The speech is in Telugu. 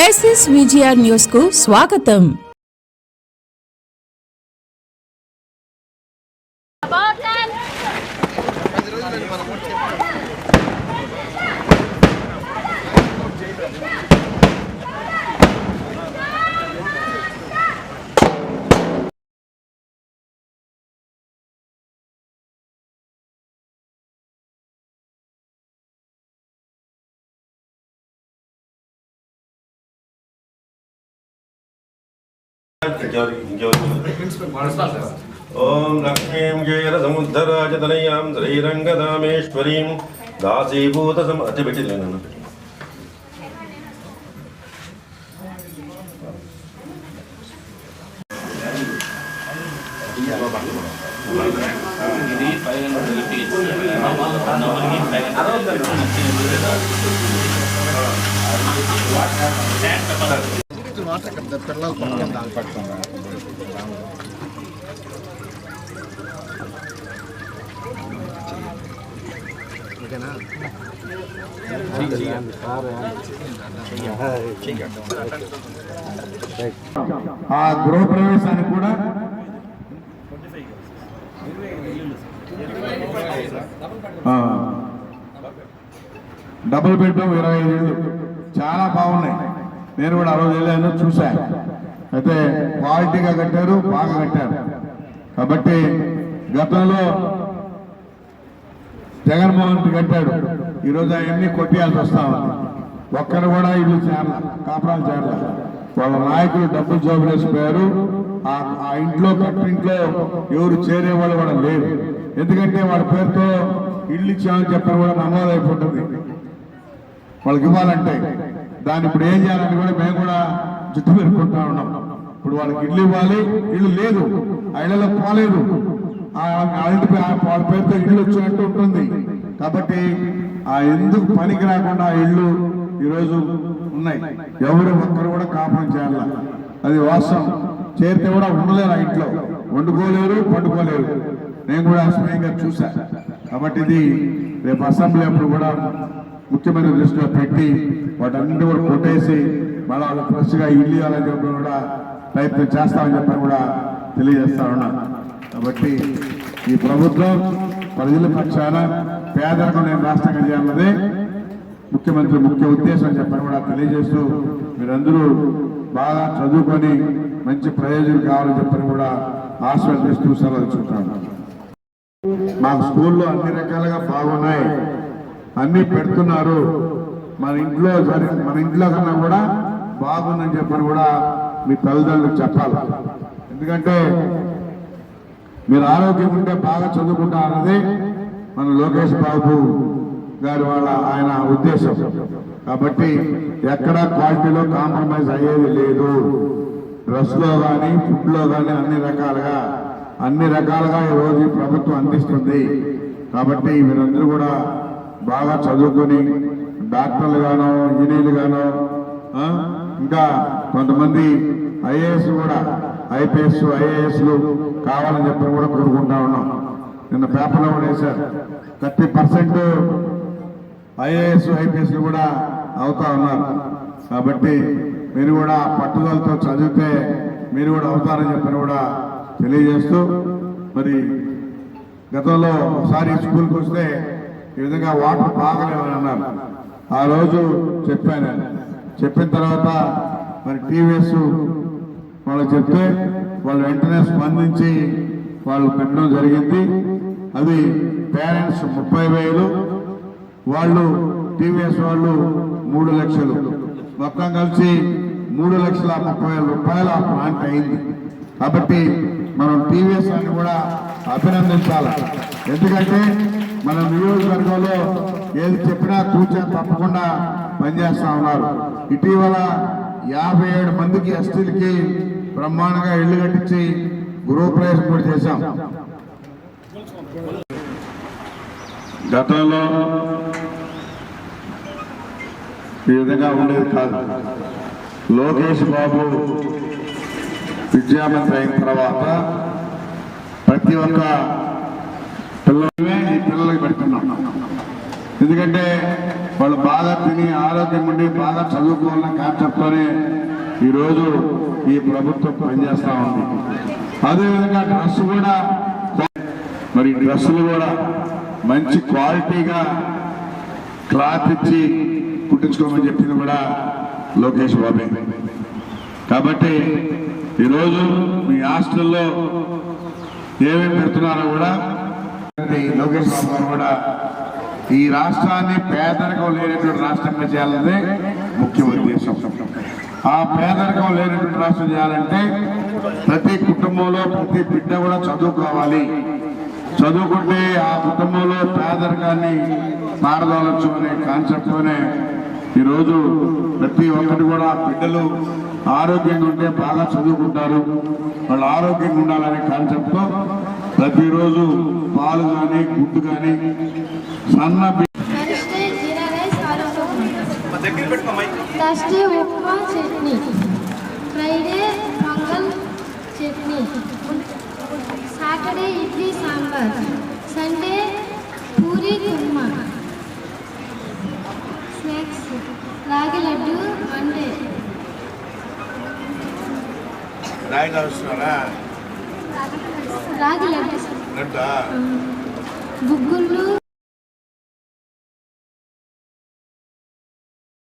క్రైసిస్ విజిఆర్ న్యూస్ కు స్వాగతం. ओम लक्ष्मीं जयरसमुद्धराज तनयां श्रीरंगधामेश्वरीं दासीभूत अतिबेटिलेना పిల్లలు పట్టుకొని దాన్ని పట్టుకున్నారు. ఆ గృహప్రవేశానికి కూడా డబుల్ బెడ్రూమ్ 25 ఇళ్ళు చాలా బాగున్నాయి. నేను కూడా 60 వెళ్ళాను, చూశాను. అయితే క్వాలిటీగా కట్టారు, బాగా కట్టారు. కాబట్టి గతంలో జగన్మోహన్ రెడ్డి కట్టాడు, ఈరోజు అవన్నీ కొట్టేయాల్సి వస్తా ఉంది. ఒక్కరు కూడా ఇల్లు చేరల, కాపురాలు చేరల. వాళ్ళ నాయకులు డబ్బులు జోబులు వేసిపోయారు. ఆ ఇంట్లో కట్టింట్లో ఎవరు చేరేవాళ్ళు కూడా లేరు. ఎందుకంటే వాళ్ళ పేరుతో ఇల్లు ఇచ్చామని చెప్పని కూడా నమోదైపోతుంది. వాళ్ళకి ఇవ్వాలంటే దాన్ని ఇప్పుడు ఏం చేయాలని కూడా మేము కూడా జుట్టు పెరుకుంటా ఉన్నాం. ఇప్పుడు వాళ్ళకి ఇల్లు ఇవ్వాలి, ఇల్లు లేదు, ఆ ఇళ్లలో పోలేదు, వాళ్ళ పేరుతో ఇల్లు వచ్చినట్టు ఉంటుంది. కాబట్టి ఆ ఎందుకు పనికి రాకుండా ఆ ఇల్లు ఈరోజు ఉన్నాయి. ఎవరు ఒక్కరు కూడా కాపురం చేయాల, అది వాస్తవం. చేరితే కూడా ఉండలేరు, ఆ ఇంట్లో వండుకోలేరు, పండుకోలేరు. నేను కూడా స్వయంగా చూశా. కాబట్టి ఇది రేపు అసెంబ్లీ అప్పుడు కూడా ముఖ్యమంత్రి దృష్టిలో పెట్టి వాటన్నింటి కూడా కొట్టేసి మళ్ళీ వాళ్ళ ఫ్రెష్గా ఇల్లు ఇవ్వాలని చెప్పి కూడా ప్రయత్నం చేస్తామని చెప్పని కూడా తెలియజేస్తా ఉన్నా. కాబట్టి ఈ ప్రభుత్వం ప్రజల పక్షాన పేదలకు నేను రాష్ట్రంగా చేయాలన్నదే ముఖ్యమంత్రి ముఖ్య ఉద్దేశం చెప్పని కూడా తెలియజేస్తూ మీరందరూ బాగా చదువుకొని మంచి ప్రయోజనం కావాలని చెప్పని కూడా ఆశీర్వదిస్తూ సెలవుకుంటాను. మాకు స్కూల్లో అన్ని రకాలుగా బాగున్నాయి, అన్ని పెడుతున్నారు. మన ఇంట్లో కన్నా కూడా బాగుందని చెప్పని కూడా మీ తల్లిదండ్రులకు చెప్పాలి. ఎందుకంటే మీరు ఆరోగ్యం ఉంటే బాగా చదువుకుంటా అన్నది మన లోకేష్ బాబు గారి ఆయన ఉద్దేశం. కాబట్టి ఎక్కడా క్వాలిటీలో కాంప్రమైజ్ అయ్యేది లేదు. డ్రెస్లో కానీ, ఫుడ్లో కానీ అన్ని రకాలుగా ఈరోజు ఈ ప్రభుత్వం అందిస్తుంది. కాబట్టి మీరందరూ కూడా బాగా చదువుకొని డాక్టర్లు గానో, ఇంజనీర్లు గానో, ఇంకా కొంతమంది ఐఏఎస్ కూడా, ఐపీఎస్, ఐఏఎస్లు కావాలని చెప్పి కూడా కోరుకుంటా ఉన్నాం. నిన్న పేపర్లో కూడా వేశారు, 30% ఐఏఎస్, ఐపీఎస్లు కూడా అవుతా ఉన్నారు. కాబట్టి మీరు కూడా పట్టుదలతో చదివితే మీరు కూడా అవుతారని చెప్పని కూడా తెలియజేస్తూ, మరి గతంలో ఒకసారి స్కూల్కి వస్తే ఈ విధంగా వాటర్ బాగలేవని అన్నారు. ఆ రోజు చెప్పాను. చెప్పిన తర్వాత మరి టీవీఎస్ వాళ్ళు చెప్తే వాళ్ళు వెంటనే స్పందించి వాళ్ళు పెట్టడం జరిగింది. అది పేరెంట్స్ 30,000, వాళ్ళు టీవీఎస్ వాళ్ళు 3 లక్షలు, మొత్తం కలిసి 3,30,000 రూపాయలు ఆ ప్లాంట్ అయింది. కాబట్టి మనం టీవీఎస్ అని కూడా అభినందించాలి. ఎందుకంటే మన నియోజకవర్గంలో ఏది చెప్పినా కూర్చొని తప్పకుండా పనిచేస్తా ఉన్నారు. ఇటీవల 57 మందికి ఎస్టీలకి బ్రహ్మాండంగా ఇళ్లు కట్టించి గృహప్రవేశం కూడా చేశాం. గతంలో ఈ విధంగా ఉండేది కాదు. లోకేష్ బాబు విద్యామంత్రి అయిన తర్వాత ప్రతి ఒక్క పిల్లలకి పెడుతున్నాం. ఎందుకంటే వాళ్ళు బాగా తిని ఆరోగ్యం ఉండి బాగా చదువుకోవాలన్న కాన్సెప్ట్తోనే ఈరోజు ఈ ప్రభుత్వం పనిచేస్తూ ఉంది. అదేవిధంగా డ్రెస్ కూడా, మరి డ్రెస్సులు కూడా మంచి క్వాలిటీగా క్లాత్ ఇచ్చి కుట్టించుకోమని చెప్పింది కూడా లోకేష్ బాబే. కాబట్టి ఈరోజు మీ హాస్టల్లో ఏమేమి పెడుతున్నారో కూడా లోకేష్ బాబు గారు కూడా ఈ రాష్ట్రాన్ని పేదరికం లేనటువంటి రాష్ట్రంగా చేయాలన్నదే ముఖ్య ఉద్దేశం. ఆ పేదరికం లేనటువంటి రాష్ట్రం చేయాలంటే ప్రతి కుటుంబంలో ప్రతి బిడ్డ కూడా చదువుకోవాలి. చదువుకుంటే ఆ కుటుంబంలో పేదరికాన్ని పారదోలచ్చు అనే కాన్సెప్ట్తోనే ఈరోజు ప్రతి ఒక్కటి కూడా బిడ్డలు ఆరోగ్యంగా ఉంటే బాగా చదువుకుంటారు, వాళ్ళు ఆరోగ్యంగా ఉండాలనే కాన్సెప్ట్తో ప్రతిరోజు పాలు కానీ గుడ్డు కానీ సన్న Thursday upma chutney, Friday pongal chutney, Saturday idli sambar, Sunday puri kurma, snacks ragi laddu, Monday రాగి లడ్డు, గుగ్గుళ్ళు.